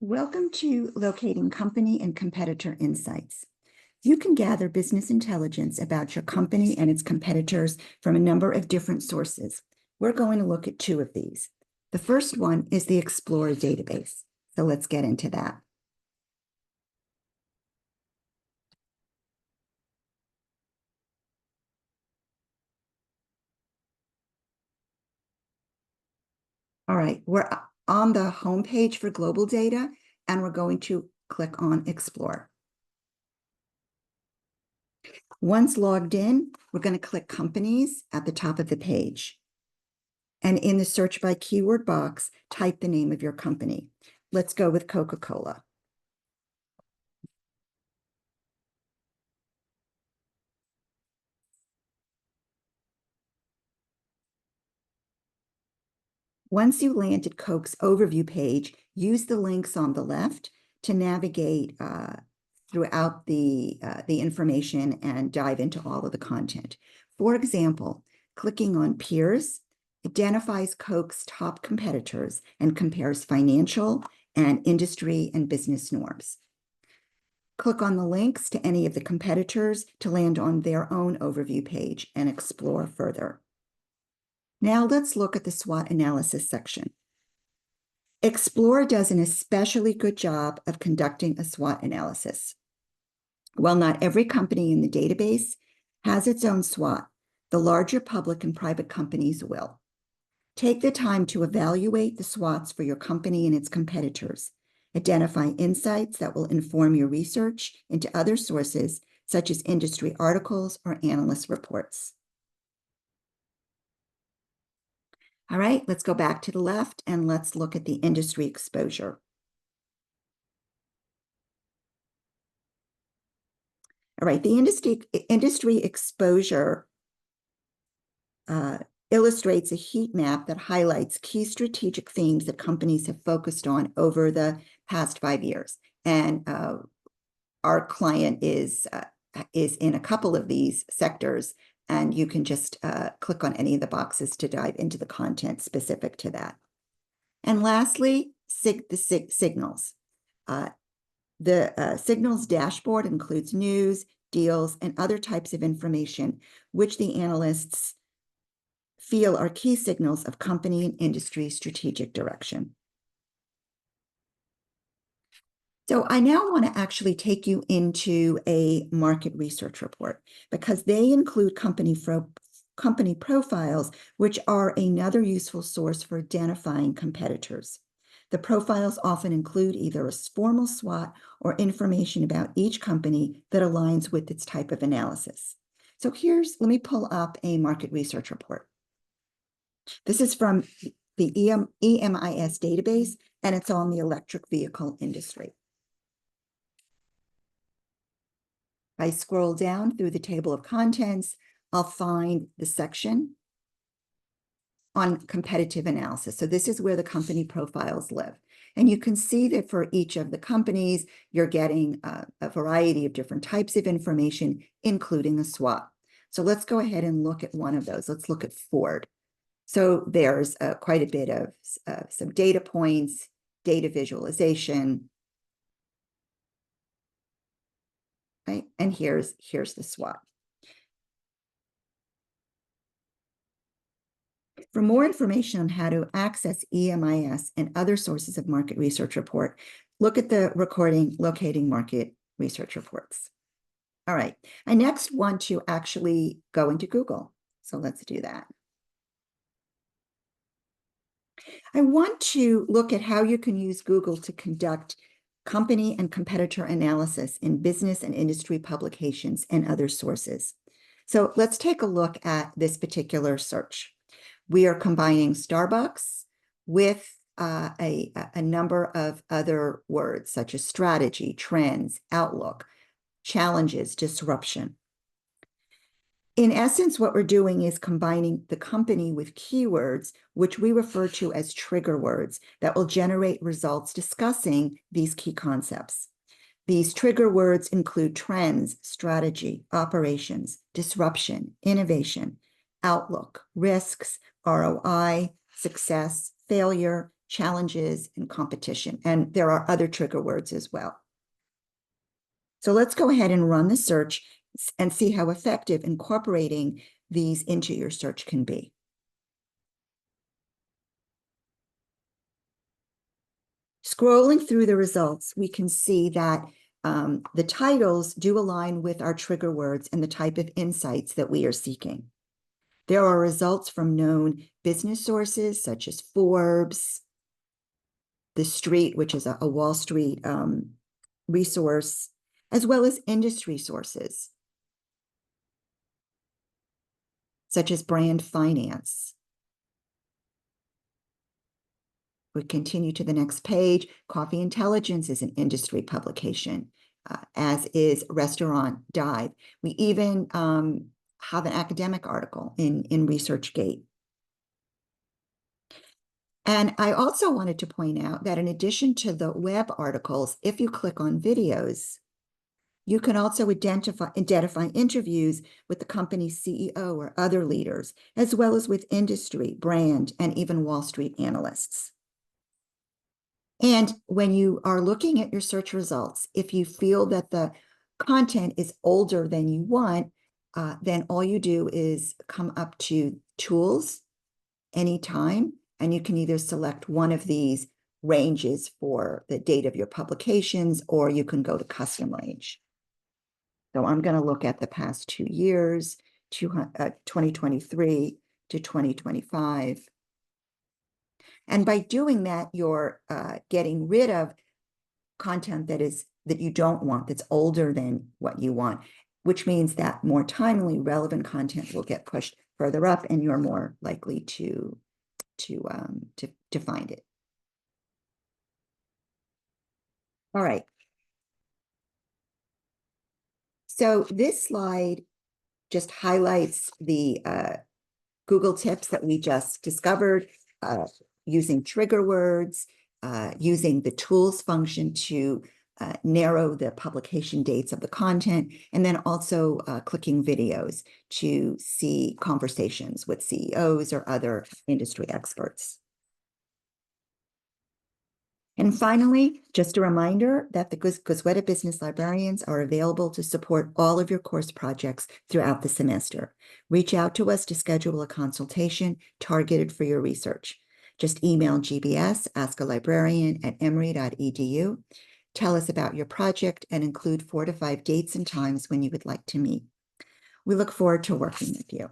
Welcome to Locating Company and Competitor Insights. You can gather business intelligence about your company and its competitors from a number of different sources. We're going to look at two of these. The first one is the Explorer database. So let's get into that. All right, we're on the home page for global data, and we're going to click on Explore. Once logged in, we're going to click Companies at the top of the page. And in the search by keyword box, type the name of your company. Let's go with Coca-Cola. Once you landed Coke's overview page, use the links on the left to navigate throughout the information and dive into all of the content. For example, clicking on Peers identifies Coke's top competitors and compares financial and industry and business norms. Click on the links to any of the competitors to land on their own overview page and explore further. Now let's look at the SWOT analysis section. Explorer does an especially good job of conducting a SWOT analysis. While not every company in the database has its own SWOT, the larger public and private companies will. Take the time to evaluate the SWOTs for your company and its competitors. Identify insights that will inform your research into other sources, such as industry articles or analyst reports. All right, let's go back to the left and let's look at the industry exposure. All right, the industry exposure illustrates a heat map that highlights key strategic themes that companies have focused on over the past 5 years. And our client is in a couple of these sectors, and you can just click on any of the boxes to dive into the content specific to that. And lastly, the signals. The signals dashboard includes news, deals, and other types of information, which the analysts feel are key signals of company and industry strategic direction. So I now want to actually take you into a market research report because they include company profiles, which are another useful source for identifying competitors. The profiles often include either a formal SWOT or information about each company that aligns with its type of analysis. So let me pull up a market research report. This is from the EMIS database, and it's on the electric vehicle industry. If I scroll down through the table of contents, I'll find the section on competitive analysis. So this is where the company profiles live. And you can see that for each of the companies, you're getting a variety of different types of information, including a SWOT. So let's go ahead and look at one of those. Let's look at Ford. So there's quite a bit of some data points, data visualization, right? And here's the SWOT. For more information on how to access EMIS and other sources of market research report, look at the recording Locating Market Research Reports. All right, I next want to actually go into Google. So let's do that. I want to look at how you can use Google to conduct company and competitor analysis in business and industry publications and other sources. So let's take a look at this particular search. We are combining Starbucks with a number of other words, such as strategy, trends, outlook, challenges, disruption. In essence, what we're doing is combining the company with keywords, which we refer to as trigger words, that will generate results discussing these key concepts. These trigger words include trends, strategy, operations, disruption, innovation, outlook, risks, ROI, success, failure, challenges, and competition. And there are other trigger words as well. So let's go ahead and run the search and see how effective incorporating these into your search can be. Scrolling through the results, we can see that the titles do align with our trigger words and the type of insights that we are seeking. There are results from known business sources such as Forbes, The Street, which is a Wall Street resource, as well as industry sources such as Brand Finance. We continue to the next page. Coffee Intelligence is an industry publication, as is Restaurant Dive. We even have an academic article in ResearchGate. And I also wanted to point out that in addition to the web articles, if you click on videos, you can also identify interviews with the company's CEO or other leaders, as well as with industry, brand, and even Wall Street analysts. And when you are looking at your search results, if you feel that the content is older than you want, then all you do is come up to Tools, Anytime, and you can either select one of these ranges for the date of your publications, or you can go to Custom Range. So I'm going to look at the past 2 years, 2023 to 2025. And by doing that, you're getting rid of content that you don't want, that's older than what you want, which means that more timely, relevant content will get pushed further up, and you're more likely to find it. All right. So this slide just highlights the Google tips that we just discovered, using trigger words, using the tools function to narrow the publication dates of the content, and then also clicking videos to see conversations with CEOs or other industry experts. And finally, just a reminder that the Gosweda Business Librarians are available to support all of your course projects throughout the semester. Reach out to us to schedule a consultation targeted for your research. Just email GBS, askalibrarian@emory.edu. Tell us about your project and include 4 to 5 dates and times when you would like to meet. We look forward to working with you.